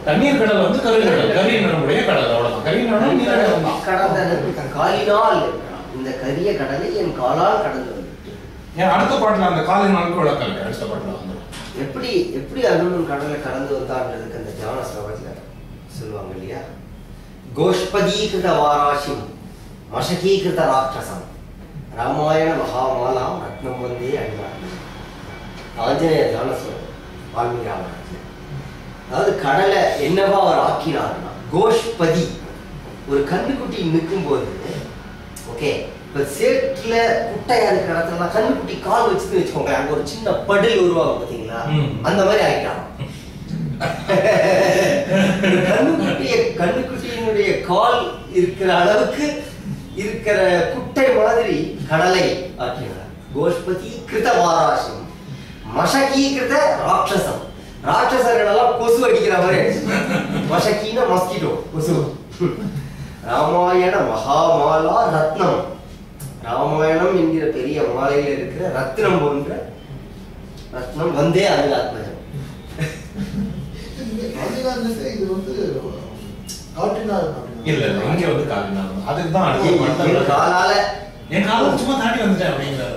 தண்ணீர் கடல் வந்து கருங்கடல், கரிய நிறமுடைய கடல், அவ்வளவுதான். கரிய நிறம் கடந்த காலினால் இந்த கரிய கடலை என் காலால் கடந்து வந்துட்டு. ஏன் அடுத்த பாட்டுல அந்த காலினாலுக்கு விளக்கம் இருக்கு. அடுத்த பாட்டுல வந்து எப்படி அருணன் கடலை கடந்து வந்தான்றதுக்கு அந்த தியான ஸ்லோகத்துல சொல்லுவாங்க இல்லையா? கோஷ்பதீகிருத வாராசிம் மஷகீகிருத ராட்சசம் ராமாயண மகாமாலாம் ரத்னம் வந்தே அணிவார். ஆஞ்சநேய தியான ஸ்லோகம் வால்மீகி ராமாயணத்துல. அதாவது கடலை என்னவா அவர் ஆக்கினார்னா, கோஷ்பதி ஒரு கண்ணுக்குட்டி நிற்கும் போது, ஓகே, இப்ப சேற்றுல குட்டையா இருக்கிற இடத்துல கண்ணுக்குட்டி கால் வச்சுன்னு வச்சுக்கோங்க, அங்க ஒரு சின்ன படில் உருவாகும் பாத்தீங்களா, அந்த மாதிரி ஆயிட்டான். கண்ணுக்குட்டியினுடைய கால் இருக்கிற அளவுக்கு இருக்கிற குட்டை மாதிரி கடலை ஆக்கினார். கோஷ்பதி கிருத வாராசம் மஷகீகிருத ராட்சசம். ராட்சசர்கள் எல்லாம் கொசு அடிக்கிற மாதிரி, மஷகீன மஸ்கிட்டோ, கொசு. ராமாயண மகாமாலா ரத்னம், ராமாயணம் என்கிற பெரிய மாலையில இருக்கிற ரத்னம் போன்ற ரத்னம் வந்தே அருளாத்மஜம். இது வந்து காட்டினார் இல்ல இங்க வந்து காட்டினார். அதுக்கு தான் காலால என் காலம் சும்மா தாண்டி வந்துட்டேன் அப்படிங்கிறார்.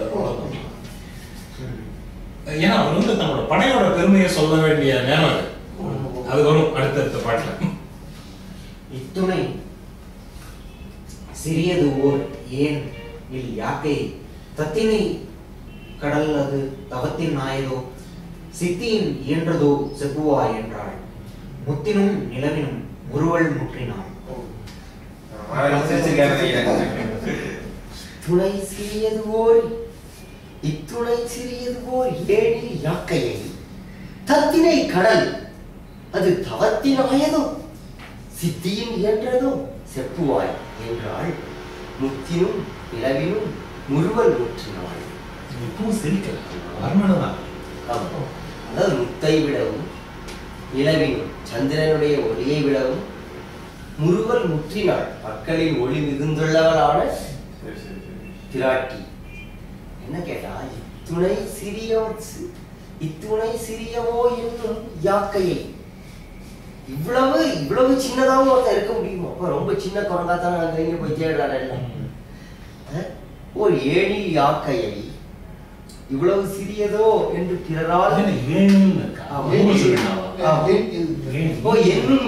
ஏன்னா அவர் வந்து தன்னோட படையோட பெருமையை சொல்ல வேண்டிய நேரம் அது வரும் அடுத்தடுத்த பாட்டுல. இத்துணை சிறியது ஓர் ஏன் இல் யாக்கை தத்தினை கடல் அது தவத்தின் நாயதோ சித்தியின் இயன்றதோ செப்புவா என்றாள். முத்தினும் நிலவினும் முறுவல் முற்றினான். துணை சிறியது ஓர் இத்துணை சிறியது ஓர் ஏனில் யாக்கையை தத்தினை கடல் அது தவத்தின் ஆயதோ சித்தியின் இயன்றதோ செப்புவாய் என்றாள். முத்தினும் நிலவினும் முறுவல் முற்றினாள். இப்பவும் சிரிக்கல, வர்மனதான். அதாவது முத்தை விடவும் நிலவினும் சந்திரனுடைய ஒளியை விடவும் முறுவல் முற்றினாள். மக்களின் ஒளி மிகுந்துள்ளவளான பிராட்டி. என்ன கேட்டா, இத்துணை சிறியவோ என்னும் யாக்கையை. இவ்வளவு சின்னதாவும் ஒருத்தர் இருக்க முடியுமா? அப்ப ரொம்ப சின்ன குரங்காத்தான அங்க இங்க போய் தேடுறாரு. ஒரு ஏணில் யாக்கையை இவ்வளவு சிறியதோ என்று பிறரால் என்னும்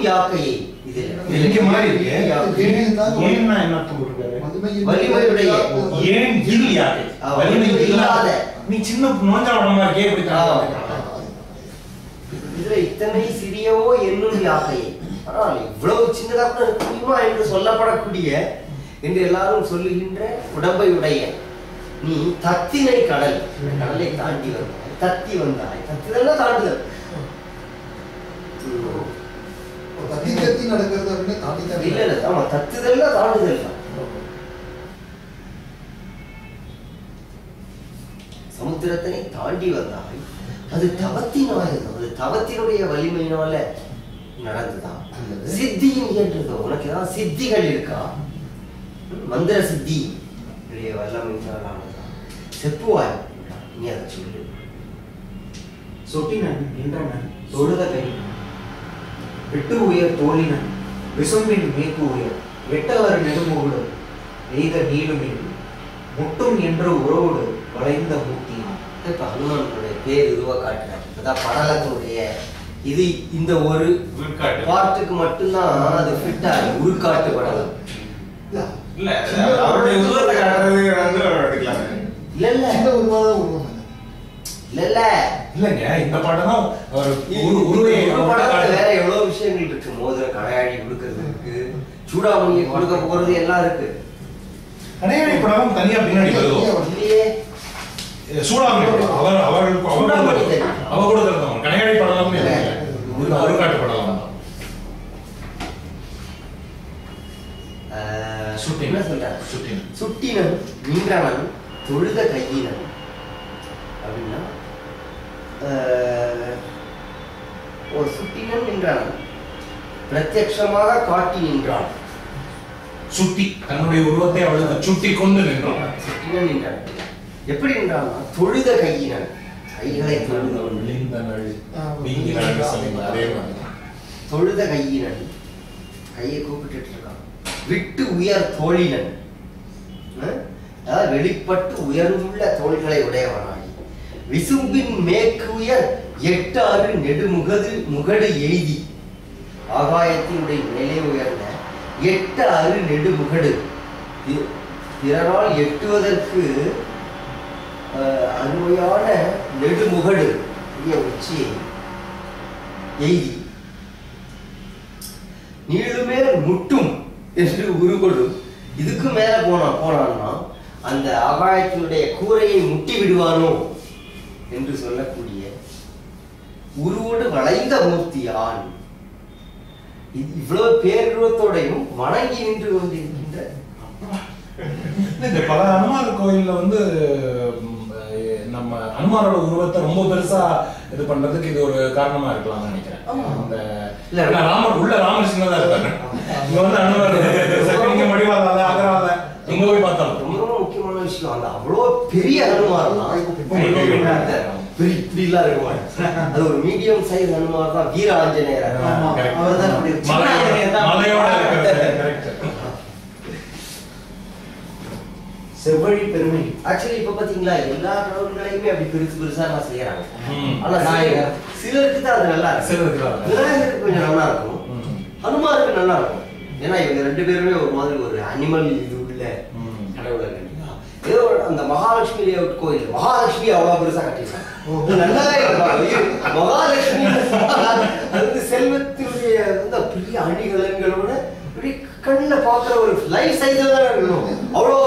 யாக்கையை இத்தனை சிறியவோ என்னும் யாக்கையை. ஆனால் இவ்வளவு சின்னதாக இருக்க முடியுமா என்று சொல்லப்படக்கூடிய என்று எல்லாரும் சொல்லுகின்ற உடம்பை உடைய நீ தத்தினை கடல், கடலை தாண்டி வந்தாய், தத்தி வந்தாய். தத்திதெல்லாம் தாண்டுதல். தத்தி நடக்கிறது இல்ல இல்ல, ஆமா, தத்துதெல்லாம் தாண்டுதல் தான். சமுத்திரத்தினை தாண்டி வந்தாய். அது தவத்தினாலதான், அது தவத்தினுடைய வலிமையினால நடந்துதான். சித்தியும் இயன்றதோ, உனக்கு ஏதாவது சித்திகள் இருக்கா? மந்திர சித்தி வல்லமையினாலானதான். செப்புவாய், நீ அதை சொல்லு. சொட்டினன் நின்றனன் தொழுத கை விட்டு உயர் தோழினன் விசும்பின் மேற்கு உயர் வெட்டவர் நெடுமோடு எய்த நீளுமில் முட்டும் என்று உறவோடு வளைந்த மூர்த்தினான். இப்ப ஹனுமானுடைய பேர் இதுவா காட்டுறாரு. அதான் படலத்தினுடைய இது இந்த ஒரு பாட்டுக்கு மட்டும்தான் அது ஃபிட் ஆகுது. உருக்காட்டு படலம் இல்ல, அவருடைய உருவத்தை காட்டுறது வந்து எடுக்கலாம். இல்ல இல்ல சின்ன உருவாதான் உருவம். இல்ல இல்லங்க இந்த பாட்டு தான் ஒரு வேற எவ்வளவு விஷயங்கள் இருக்கு. மோதிர கடையாடி கொடுக்கறது இருக்கு, சூடாமணியை கொடுக்க போறது எல்லாம் இருக்கு. கடையாடி படம் தனியா பின்னாடி வருதோ இல்லையே, சூடாமணி படம் அவர்கள் அவ கொடுக்கறது கடையாடி படம் அருங்காட்டு படம் என்ன சொல்றாங்க? சுட்டினன் நின்றவன் தொழுத கையினன் அப்படின்னா ஒரு சுட்டினன் நின்றவன் பிரத்யட்சமாக காட்டி நின்றான். சுட்டி தன்னுடைய உருவத்தை அவளுக்கு சுட்டி கொண்டு நின்றான். சுட்டினன் நின்றான். எப்படி நின்றான்? தொழுத கையினன், கைகளை தொழுதவன். தொழுத கையினன், கையை கூப்பிட்டு இருக்கான். விட்டு உயர் தோழினன், அதாவது வெளிப்பட்டு உயர்ந்துள்ள தோள்களை உடையவனாகி, விசும்பின் மேற்கு உயர் 8 நெடுமுகடு எய்தி, ஆகாயத்தினுடைய மேலே உயர்ந்த 8 நெடுமுகடு பிறரால் எட்டுவதற்கு அருமையான நெடுமுகடு உச்சியை எய்தி, நீளுமேல் முட்டும் என்று உருகொடு. இதுக்கு மேல போனான்னா அந்த ஆகாயத்தினுடைய கூரையை முட்டி விடுவானோ என்று சொல்லக்கூடிய உருவோடு வளைந்த மூர்த்தியான். இவ்வளவு பேருருவத்தோடையும் வணங்கி நின்று கொண்டிருக்கின்ற பல அனுமார் கோயில்ல வந்து நம்ம அனுமாரோட உருவத்தை ரொம்ப பெருசா இது பண்றதுக்கு இது ஒரு காரணமா இருக்கலாம்னு நினைக்கிறேன். அந்த ராமர் உள்ள ராமர் சின்னதா இருக்காங்க, இங்க வந்து அனுமார் மடிவாத அகராத எங்க போய் பார்த்தாலும் ரொம்ப முக்கியமான விஷயம். அந்த அவ்வளோ பெரிய அனுமார் தான் இப்படி எல்லாம் இருக்குவாங்க. அது ஒரு மீடியம் சைஸ் அனுமார் தான். வீர ஆஞ்சநேயர் அவர் தான் மலையோட செவ்வழி பெருமை. ஆக்சுவலி இப்ப பாத்தீங்களா எல்லா கடவுள்களையுமே அப்படி பெருசா நான் செய்யறாங்க. ஆனா சிலருக்கு தான் அது நல்லா இருக்கும். விநாயகருக்கு கொஞ்சம் நல்லா இருக்கும், ஹனுமாருக்கு நல்லா இருக்கும். ஏன்னா இவங்க 2 பேருமே ஒரு மாதிரி ஒரு அனிமல் இது உள்ள கடவுள். ஏதோ அந்த மகாலட்சுமி லேஅவுட் கோயில், மகாலட்சுமி அவ்வளவு பெருசா கட்டிருக்காங்க. நல்லாவே மகாலட்சுமி அது செல்வத்தினுடைய பெரிய அணிகலன்களோட இப்படி கண்ணுல பாக்குற ஒரு லைஃப் சைஸ்ல தான் இருக்கணும். அவ்வளோ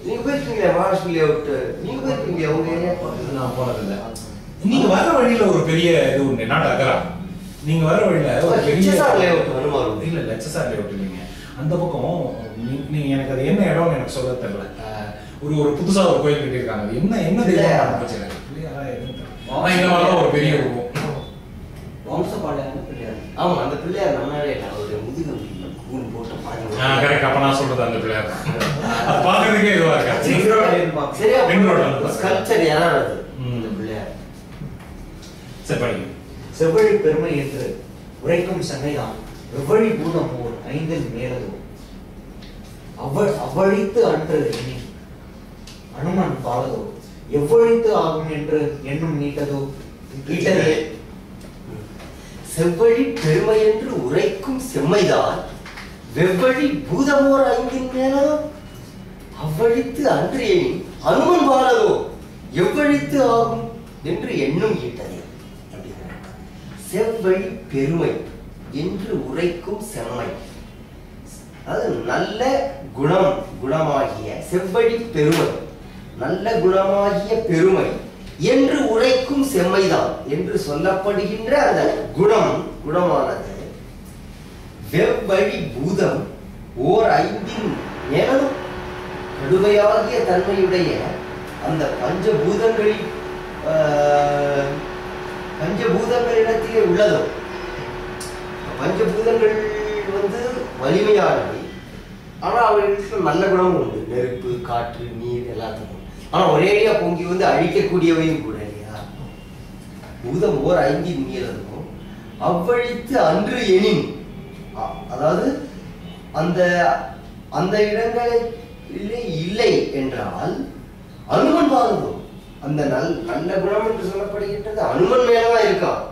நீங்க போயிருக்கீங்களா மகாலட்சுமி லேஅவுட்? நீங்க போயிருக்கீங்க உங்க ஏரியா? நான் போனதில்லை. நீங்க வர வழியில ஒரு பெரிய இது உண்டு, நாட் அகரா. நீங்க வர வழியில ஒரு பெரிய லேஅவுட் வருமா? இல்ல லட்சசார் லேஅவுட் இல்லைங்க. அந்த பக்கம் நீங்க எனக்கு அது என்ன இடம்னு எனக்கு சொல்ல தெரியல. ஒரு புதுசா ஒரு கோயில் கட்டியிருக்காங்க. அது என்ன தெரியல ஒரு பெரிய பிள்ளையார். ஆமா, அந்த பிள்ளையார் நல்லாவே இல்லை. ஒரு முதுகு கூன் போட்டு பாருங்க. கரெக்ட். அப்ப நான் சொல்றது அந்த பிள்ளையார் அது பாக்குறதுக்கே இதுவா இருக்கா. சரியா ஸ்கல்ப்சர் யாராவது இந்த பிள்ளையார். சரி படிங்க. செவ்வழி பெருமை என்று உரைக்கும் சங்கைதான் எவ்வழி பூதம் ஓர் 5 மேலதோ அவ்வழித்து அன்று எண்ணி அனுமன் பாலதோ எவ்வழித்து ஆகும் என்று எண்ணும் நீட்டதோ ஈட்டதே. செவ்வழி பெருமை என்று உரைக்கும் செம்மைதான் வெவ்வழி பூதமோர் 5 மேலதோ அவ்வழித்து அன்று எண்ணி அனுமன் பாலதோ எவ்வழித்து ஆகும் என்று எண்ணும் ஈட்டதே. செவ்வழி பெருமை என்று உரைக்கும் செம்மை, அது நல்ல குணமாகிய செவ்வழி பெருமை, நல்ல குணமாகிய பெருமை என்று உரைக்கும் செம்மைதான் என்று சொல்லப்படுகின்ற அந்த குணமானது வெவ்வழி பூதம் ஓர் 5 மேலும் கடுமையாகிய தன்மையுடைய அந்த பஞ்சபூதங்களிடத்திலே உள்ளதோ. பஞ்சபூதங்கள் வந்து வலிமையானவை, ஆனா அவர்களுக்கு நல்ல குணமும் உண்டு. நெருப்பு, காற்று, நீர் எல்லாத்துக்கும். ஆனா ஒரேடியா பொங்கி வந்து அழிக்கக்கூடியவையும் கூட இல்லையா. பூதம் ஓர் 5 மீறதும் அவ்வழித்து அன்று எனின், அதாவது அந்த இடங்களில் இல்லை என்றால் அனுமன் பாருங்கள். அந்த நல்ல குணம் என்று சொல்லப்படுகின்றது அனுமன் மேலதான் இருக்கான்.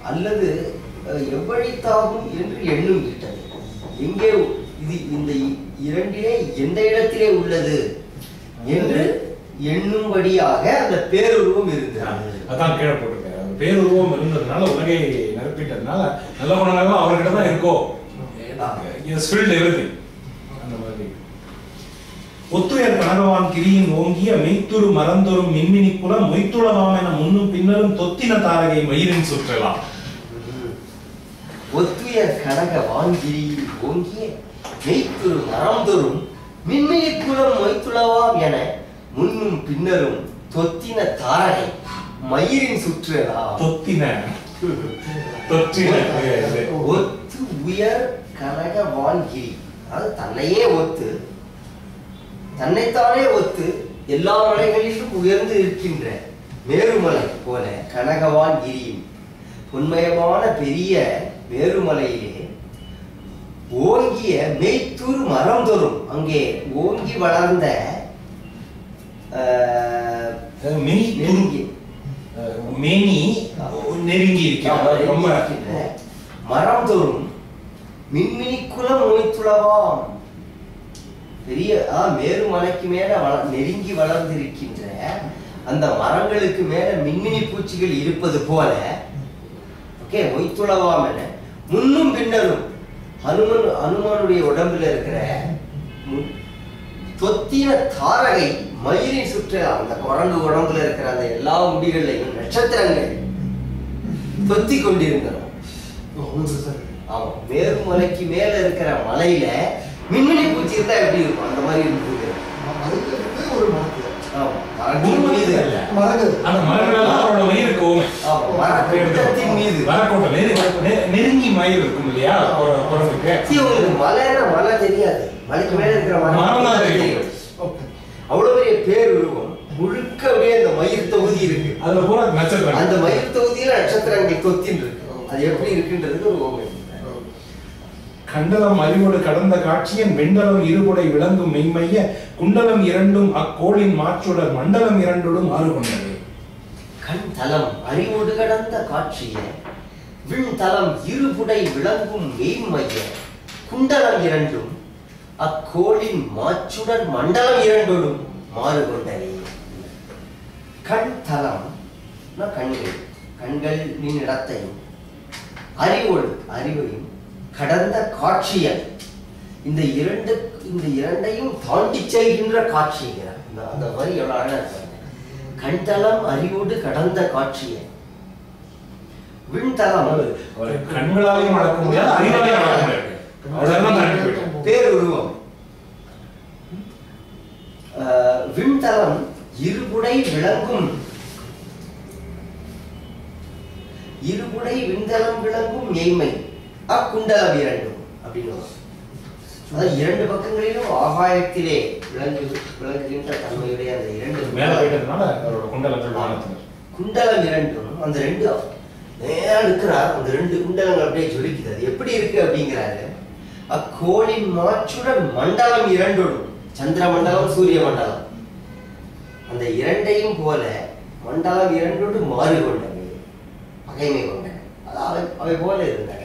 அல்லது எவ்வழித்தாகும் என்று எண்ணும் விட்டது. எங்கே இது இந்த இரண்டிலே எந்த இடத்திலே உள்ளது என்று எண்ணும்படியாக அந்த பேருருவம் இருந்தது. அதான் கீழே போட்டிருக்காரு. பேருருவம் இருந்ததுனால உலகை நிரப்பிட்டதுனால நல்ல குணங்கள்லாம் அவர்கிட்ட தான் இருக்கோ. அந்த மாதிரி ஒத்துயர் கனகவான் கிரியின் ஓங்கிய மெய்த்துரு மறந்தொரும் மின்மினி புலம் மொய்த்துளவாம் என முன்னும் பின்னரும் தொத்தின தாரகை மயிரின் சுற்றலாம். ஒத்துயர் கனகவான் கிரியின் ஓங்கிய மெய்த்துரு மறந்தொரும் மின்மினி புலம் மொய்த்துளவாம் என முன்னும் பின்னரும் தொத்தின தாரகை மயிரின் சுற்றலாம். தொத்தின ஒத்து உயர் கனகவான் கிரி, அது தன்னையே ஒத்து தன்னைத்தானே ஒத்து எல்லா மலைகளிலும் உயர்ந்து இருக்கின்ற மேருமலை போல கனகவான் கிரியும் உண்மையமான பெரிய மேருமலையிலே ஓங்கிய மெய்த்தூர் மரம் தோறும் அங்கே ஓங்கி வளர்ந்த மரம் தோறும் மின்மினி குலம் மொய்த்துளவாம் பெரிய மேருமலைக்கு மேல நெருங்கி வளர்ந்திருக்கின்ற அந்த மரங்களுக்கு மேல மின்மினி பூச்சிகள் இருப்பது போல மொய்த்துளவாம் என முன்னும் பின்னரும் அனுமனுடைய உடம்புல இருக்கிற தொத்தின தாரகை மயிரின் சுற்றலாம். அந்த குரங்கு உடம்புல இருக்கிற அந்த எல்லா முடிகளையும் நட்சத்திரங்கள் தொத்தி கொண்டிருந்தன. ஆமா, மேருமலைக்கு மேல இருக்கிற மலையில மின்மினி பூச்சி இருந்தா எப்படி இருக்கும் அந்த மாதிரி இருக்கு. நெருங்கி மயில் இருக்கும் இல்லையா மலை தெரியாது, மலைக்கு மேல இருக்கிற மரம் தெரியும். அவ்வளவு பெரிய பேருருவம் முழுக்கவே அந்த மயிர் தொகுதி இருக்கு. அதுல பூரா நட்சத்திரம், அந்த மயிர் தொகுதியில நட்சத்திரங்கள் தொத்தின் இருக்கு. அது எப்படி இருக்குன்றது ஒரு ஓமை. கண்டலம் அறிவோடு கடந்த காட்சியன் வெண்டலம் இருபுடை விளங்கும் மெய்மைய குண்டலம் இரண்டும் அக்கோளின் மாற்றுடர் மண்டலம் இரண்டோடும் மாறு கொண்டது. கண் தலம் அறிவோடு கடந்த காட்சிய விண்தலம் இருபுடை விளங்கும் மெய்மைய குண்டலம் இரண்டும் அக்கோளின் மாற்றுடர் மண்டலம் இரண்டோடும் மாறு கொண்டது. கண் தலம் கண்கள், கண்களின் இடத்தையும் அறிவோடு அறிவையும் கடந்த காட்சியல் இந்த இரண்டையும் தாண்டி செல்கின்ற காட்சிங்கிறார். அந்த வரி எவ்வளவு அழகா இருக்காங்க. கண்தலம் அறிவோடு கடந்த காட்சிய விண்தலம் கண்களாலையும் அளக்க முடியாது, அறிவாலையும் அளக்க முடியாது. பேருருவம் விண்தலம் இருபுடை விளங்கும் இருபுடை விண்தலம் விளங்கும் எய்மை அக்குண்டலம் இரண்டும் அப்படின்னு இரண்டு பக்கங்களிலும் ஆகாயத்திலே விளங்குகின்ற தன்மையுடைய அந்த இரண்டு குண்டலம் இரண்டும் அந்த ரெண்டு நேரா இருக்கிறார். அந்த ரெண்டு குண்டலங்கள் அப்படியே ஜொலிக்குது. அது எப்படி இருக்கு அப்படிங்கிறாரு. அக்கோளின் மாற்றுடன் மண்டலம் இரண்டோடும், சந்திர மண்டலம் சூரிய மண்டலம், அந்த இரண்டையும் போல மண்டலம் இரண்டோடு மாறு கொண்டவை, பகைமை கொண்டன. அவை போல இருந்தாங்க.